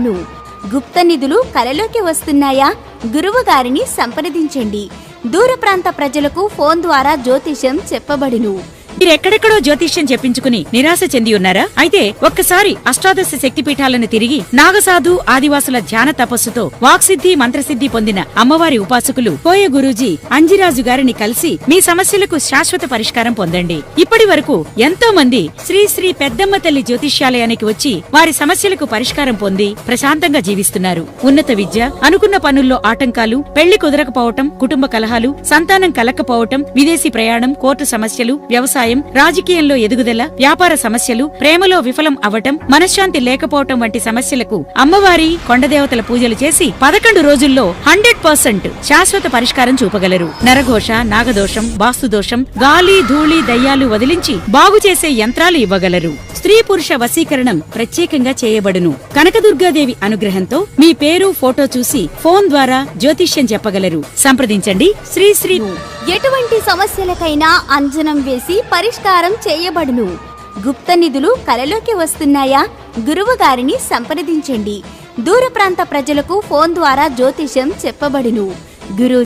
చెప్పబడును. గుప్త నిధులు కలలోకి వస్తున్నాయా? గురువు గారిని సంప్రదించండి. దూర ప్రాంత ప్రజలకు ఫోన్ ద్వారా జ్యోతిష్యం చెప్పబడును. మీరెక్కడెక్కడో జ్యోతిష్యం చెప్పించుకుని నిరాశ చెంది ఉన్నారా? అయితే ఒక్కసారి అష్టాదశ శక్తిపీఠాలను తిరిగి నాగసాధు ఆదివాసుల ధ్యాన తపస్సుతో వాక్సిద్ధి మంత్రసిద్ధి పొందిన అమ్మవారి ఉపాసకులు కోయ గురూజీ అంజిరాజు గారిని కలిసి మీ సమస్యలకు శాశ్వత పరిష్కారం పొందండి. ఇప్పటి వరకు ఎంతో మంది శ్రీ శ్రీ పెద్దమ్మ తల్లి జ్యోతిష్యాలయానికి వచ్చి వారి సమస్యలకు పరిష్కారం పొంది ప్రశాంతంగా జీవిస్తున్నారు. ఉన్నత విద్య, అనుకున్న పనుల్లో ఆటంకాలు, పెళ్లి కుదరకపోవటం, కుటుంబ కలహాలు, సంతానం కలక్కపోవటం, విదేశీ ప్రయాణం, కోర్టు సమస్యలు, వ్యవసాయం, రాజకీయంలో ఎదుగుదల, వ్యాపార సమస్యలు, ప్రేమలో విఫలం అవటం, మనశ్శాంతి లేకపోవటం వంటి సమస్యలకు అమ్మవారి కొండదేవతల పూజలు చేసి 11 రోజుల్లో 100% శాశ్వత పరిష్కారం చూపగలరు. నరఘోష, నాగదోషం, వాస్తుదోషం, గాలి ధూళి దయ్యాలు వదిలించి బాగు చేసే యంత్రాలు ఇవ్వగలరు. స్త్రీ పురుష వశీకరణం ప్రత్యేకంగా చేయబడును. కనకదుర్గాదేవి అనుగ్రహంతో మీ పేరు, ఫోటో చూసి ఫోన్ ద్వారా జ్యోతిష్యం చెప్పగలరు. సంప్రదించండి శ్రీ శ్రీ. ఎటువంటి సమస్యలకైనా అంజనం వేసి పరిష్కారం చేయబడును. గుప్త నిధులు కలలోకి వస్తున్నాయా? గురువు గారిని సంప్రదించండి. దూర ప్రాంత ప్రజలకు ఫోన్ ద్వారా జ్యోతిష్యం చెప్పబడును. గురు